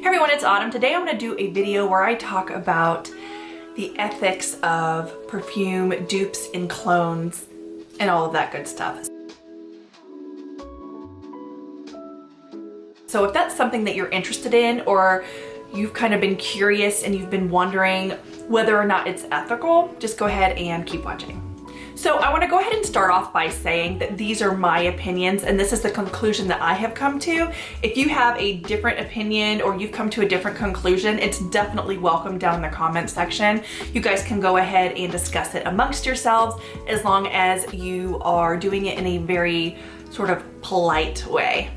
Hey everyone, it's Autumn. Today I'm going to do a video where I talk about the ethics of perfume dupes and clones and all of that good stuff. So if that's something that you're interested in, or you've kind of been curious and you've been wondering whether or not it's ethical, just go ahead and keep watching. So I want to go ahead and start off by saying that these are my opinions and this is the conclusion that I have come to. If you have a different opinion or you've come to a different conclusion, it's definitely welcome down in the comment section. You guys can go ahead and discuss it amongst yourselves as long as you are doing it in a very sort of polite way.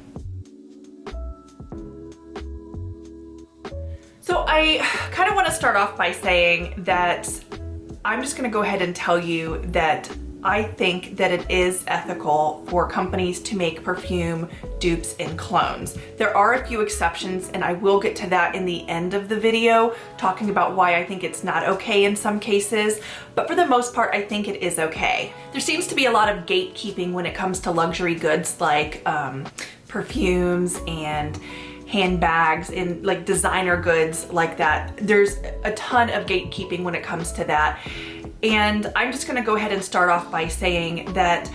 So I kind of want to start off by saying that I'm just going to go ahead and tell you that I think that it is ethical for companies to make perfume dupes and clones. There are a few exceptions, and I will get to that in the end of the video, talking about why I think it's not okay in some cases, but for the most part, I think it is okay. There seems to be a lot of gatekeeping when it comes to luxury goods like perfumes and handbags and like designer goods like that. There's a ton of gatekeeping when it comes to that. And I'm just gonna go ahead and start off by saying that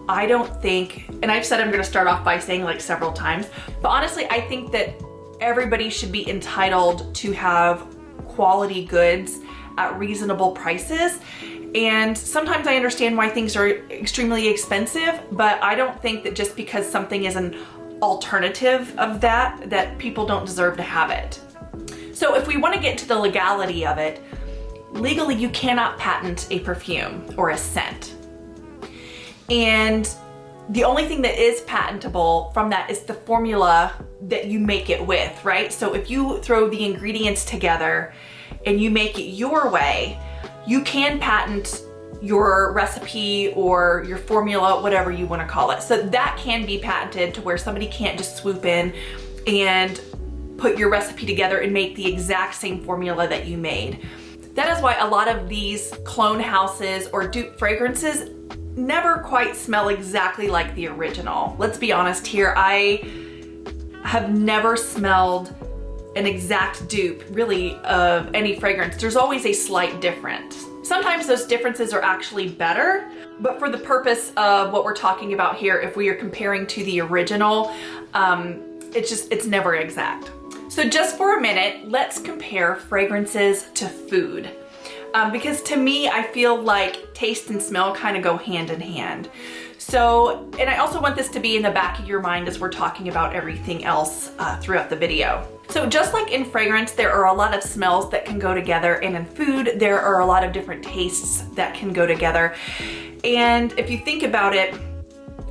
I don't think, and I've said I'm gonna start off by saying like several times, but honestly, I think that everybody should be entitled to have quality goods at reasonable prices. And sometimes I understand why things are extremely expensive, but I don't think that just because something is an alternative of that people don't deserve to have it. So if we want to get into the legality of it, legally you cannot patent a perfume or a scent. And the only thing that is patentable from that is the formula that you make it with, right? So if you throw the ingredients together and you make it your way, you can patent your recipe or your formula, whatever you want to call it. So that can be patented to where somebody can't just swoop in and put your recipe together and make the exact same formula that you made. That is why a lot of these clone houses or dupe fragrances never quite smell exactly like the original. Let's be honest here, I have never smelled an exact dupe really of any fragrance. There's always a slight difference. Sometimes those differences are actually better, but for the purpose of what we're talking about here, if we are comparing to the original, it's never exact. So just for a minute, let's compare fragrances to food. Because to me, I feel like taste and smell kind of go hand in hand. So, and I also want this to be in the back of your mind as we're talking about everything else throughout the video. So just like in fragrance, there are a lot of smells that can go together, and in food, there are a lot of different tastes that can go together. And if you think about it,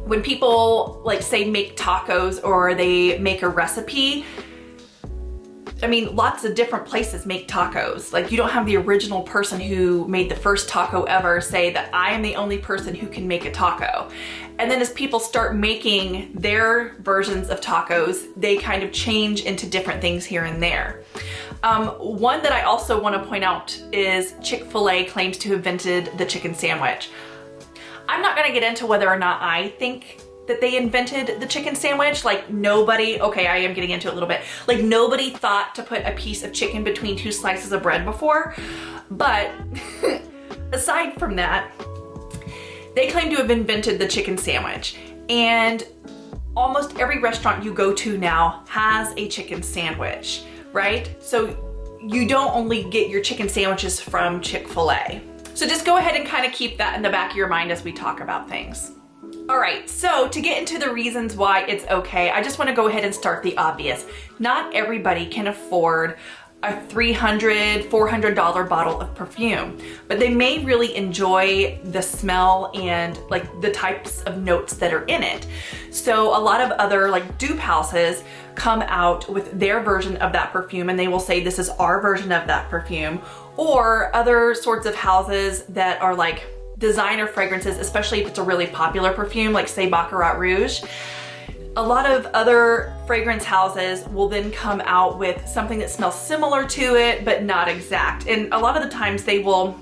when people like say make tacos or they make a recipe, I mean, lots of different places make tacos. Like you don't have the original person who made the first taco ever say that I am the only person who can make a taco. And then as people start making their versions of tacos, they kind of change into different things here and there. One that I also want to point out is Chick-fil-A claims to have invented the chicken sandwich. I'm not going to get into whether or not I think that they invented the chicken sandwich. Like nobody, okay, I am getting into it a little bit. Like nobody thought to put a piece of chicken between two slices of bread before. But aside from that, they claim to have invented the chicken sandwich. And almost every restaurant you go to now has a chicken sandwich, right? So you don't only get your chicken sandwiches from Chick-fil-A. So just go ahead and kind of keep that in the back of your mind as we talk about things. All right, so to get into the reasons why it's okay, I just want to go ahead and start the obvious. Not everybody can afford a $300, $400 bottle of perfume, but they may really enjoy the smell and like the types of notes that are in it. So a lot of other like dupe houses come out with their version of that perfume and they will say this is our version of that perfume, or other sorts of houses that are like designer fragrances, especially if it's a really popular perfume, like say Baccarat Rouge. A lot of other fragrance houses will then come out with something that smells similar to it, but not exact. And a lot of the times they will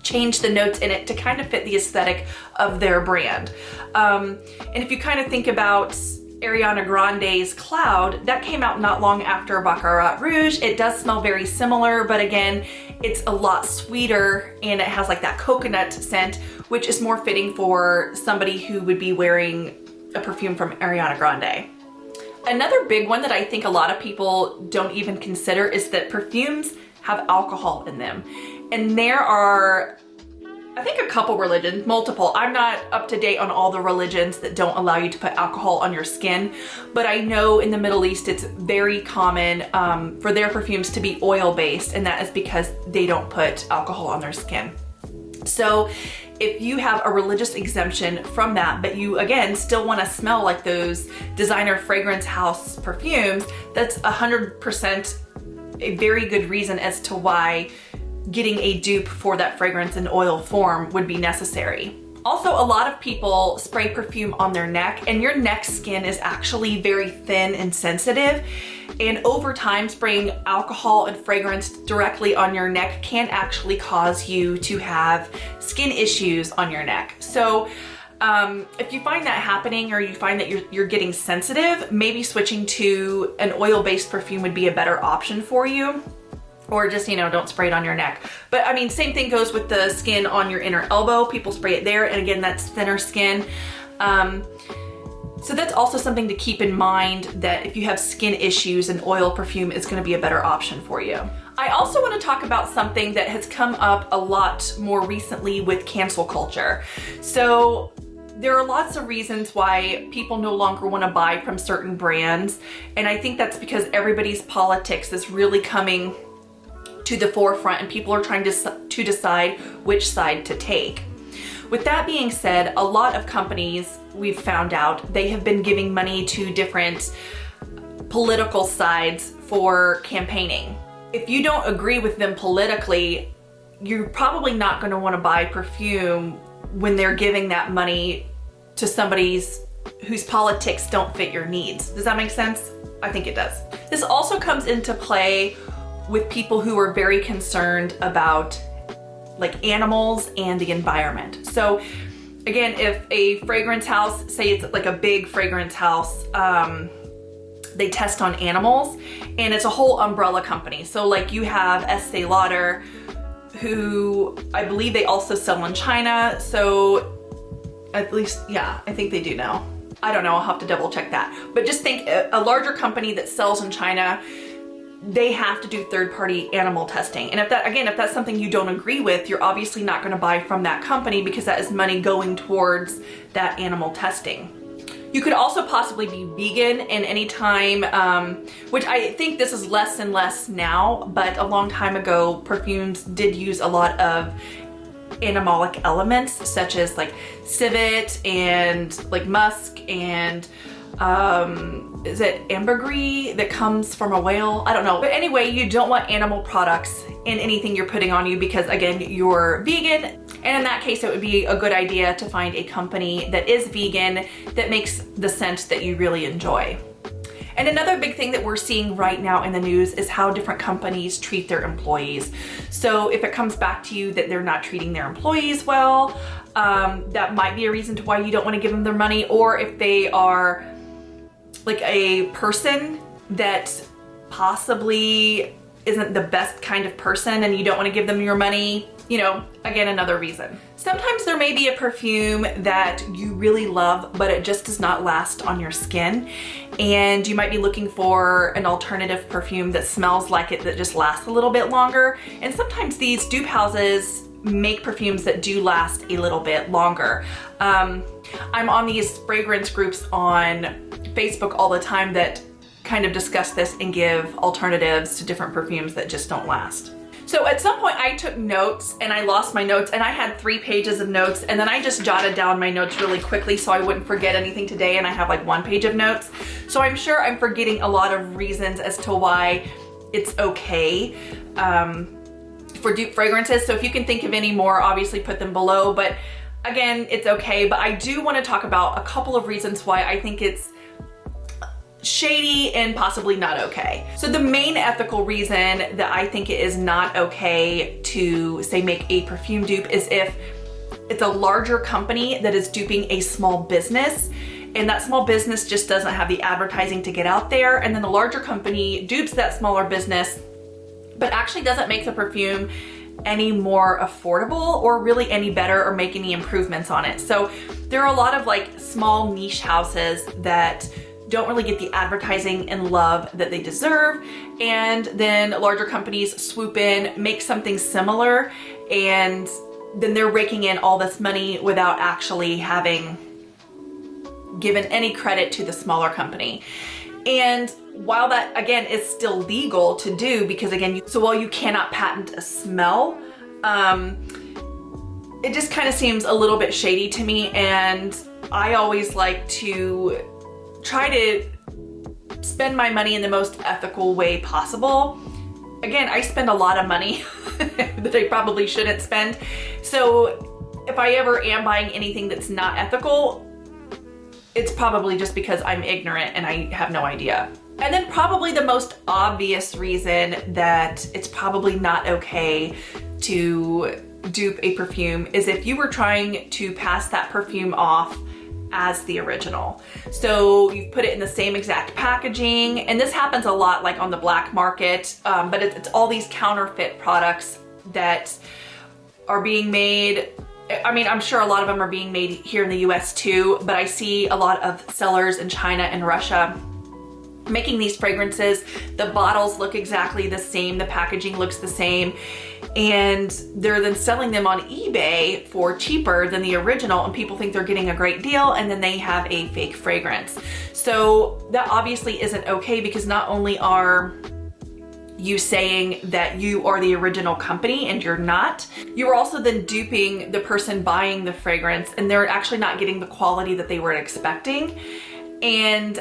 change the notes in it to kind of fit the aesthetic of their brand. And if you kind of think about Ariana Grande's Cloud, that came out not long after Baccarat Rouge. It does smell very similar, but again, it's a lot sweeter and it has like that coconut scent, which is more fitting for somebody who would be wearing a perfume from Ariana Grande. Another big one that I think a lot of people don't even consider is that perfumes have alcohol in them. And there are, I think, a couple religions, multiple. I'm not up to date on all the religions that don't allow you to put alcohol on your skin, but I know in the Middle East it's very common for their perfumes to be oil-based, and that is because they don't put alcohol on their skin. So if you have a religious exemption from that, but you again still want to smell like those designer fragrance house perfumes, that's 100% a very good reason as to why getting a dupe for that fragrance in oil form would be necessary. Also, a lot of people spray perfume on their neck, and your neck skin is actually very thin and sensitive. And over time, spraying alcohol and fragrance directly on your neck can actually cause you to have skin issues on your neck. So if you find that happening, or you find that you're getting sensitive, maybe switching to an oil-based perfume would be a better option for you. Or just, don't spray it on your neck. But I mean, same thing goes with the skin on your inner elbow. People spray it there, and again, that's thinner skin. So that's also something to keep in mind, that if you have skin issues, an oil perfume is gonna be a better option for you. I also wanna talk about something that has come up a lot more recently with cancel culture. So there are lots of reasons why people no longer want to buy from certain brands, and I think that's because everybody's politics is really coming to the forefront, and people are trying to decide which side to take. With that being said, a lot of companies, we've found out, they have been giving money to different political sides for campaigning. If you don't agree with them politically, you're probably not going to want to buy perfume when they're giving that money to somebody whose politics don't fit your needs. Does that make sense? I think it does. This also comes into play with people who are very concerned about like animals and the environment. So again, if a fragrance house, say it's like a big fragrance house, they test on animals, and it's a whole umbrella company. So like you have Estee Lauder, who I believe they also sell in China. So at least, yeah, I think they do now. I don't know, I'll have to double check that. But just think, a larger company that sells in China, they have to do third-party animal testing. And if that's something you don't agree with, you're obviously not gonna buy from that company, because that is money going towards that animal testing. You could also possibly be vegan, and anytime, which I think this is less and less now, but a long time ago, perfumes did use a lot of animalic elements, such as like civet and like musk and is it ambergris that comes from a whale? I don't know. But anyway, you don't want animal products in anything you're putting on you, because again, you're vegan. And in that case, it would be a good idea to find a company that is vegan, that makes the scent that you really enjoy. And another big thing that we're seeing right now in the news is how different companies treat their employees. So if it comes back to you that they're not treating their employees well, that might be a reason to why you don't want to give them their money. Or if they are like a person that possibly isn't the best kind of person and you don't want to give them your money, again, another reason. Sometimes there may be a perfume that you really love, but it just does not last on your skin. And you might be looking for an alternative perfume that smells like it, that just lasts a little bit longer. And sometimes these dupe houses make perfumes that do last a little bit longer. I'm on these fragrance groups on Facebook all the time that kind of discuss this and give alternatives to different perfumes that just don't last. So at some point I took notes and I lost my notes, and I had 3 pages of notes, and then I just jotted down my notes really quickly so I wouldn't forget anything today, and I have like 1 page of notes. So I'm sure I'm forgetting a lot of reasons as to why it's okay for dupe fragrances. So if you can think of any more, obviously put them below, but again, it's okay. But I do want to talk about a couple of reasons why I think it's shady and possibly not okay. So the main ethical reason that I think it is not okay to, say, make a perfume dupe is if it's a larger company that is duping a small business and that small business just doesn't have the advertising to get out there, and then the larger company dupes that smaller business, but actually doesn't make the perfume any more affordable or really any better or make any improvements on it. So there are a lot of like small niche houses that don't really get the advertising and love that they deserve, and then larger companies swoop in, make something similar, and then they're raking in all this money without actually having given any credit to the smaller company. And while that, again, is still legal to do, because again, so while you cannot patent a smell, it just kind of seems a little bit shady to me, and I always like to try to spend my money in the most ethical way possible. Again, I spend a lot of money that I probably shouldn't spend. So if I ever am buying anything that's not ethical, it's probably just because I'm ignorant and I have no idea. And then probably the most obvious reason that it's probably not okay to dupe a perfume is if you were trying to pass that perfume off as the original. So you've put it in the same exact packaging, and this happens a lot like on the black market, but it's all these counterfeit products that are being made. I mean, I'm sure a lot of them are being made here in the US too, but I see a lot of sellers in China and Russia making these fragrances. The bottles look exactly the same, the packaging looks the same, and they're then selling them on eBay for cheaper than the original, and people think they're getting a great deal, and then they have a fake fragrance. So that obviously isn't okay, because not only are you saying that you are the original company and you're not, you're also then duping the person buying the fragrance, and they're actually not getting the quality that they were expecting. And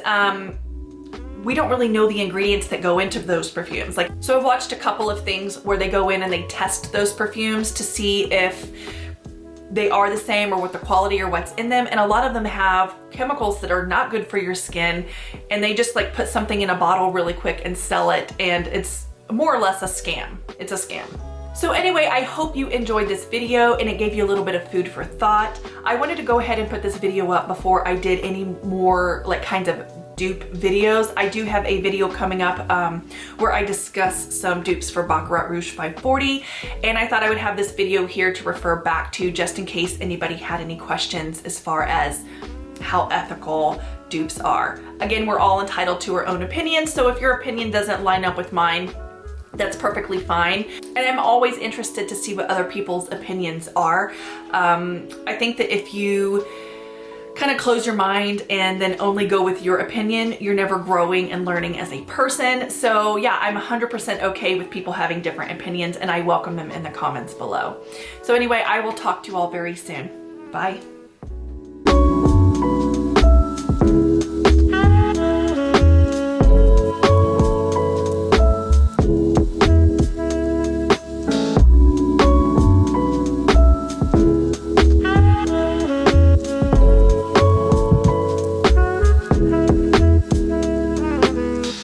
we don't really know the ingredients that go into those perfumes. Like, so I've watched a couple of things where they go in and they test those perfumes to see if they are the same or what the quality or what's in them. And a lot of them have chemicals that are not good for your skin, and they just like put something in a bottle really quick and sell it. And it's more or less a scam. It's a scam. So anyway, I hope you enjoyed this video and it gave you a little bit of food for thought. I wanted to go ahead and put this video up before I did any more like kinds of dupe videos. I do have a video coming up where I discuss some dupes for Baccarat Rouge 540, and I thought I would have this video here to refer back to just in case anybody had any questions as far as how ethical dupes are. Again, we're all entitled to our own opinions, so if your opinion doesn't line up with mine, that's perfectly fine. And I'm always interested to see what other people's opinions are. I think that if you kind of close your mind and then only go with your opinion, you're never growing and learning as a person. So yeah, I'm 100% okay with people having different opinions, and I welcome them in the comments below. So anyway, I will talk to you all very soon. Bye.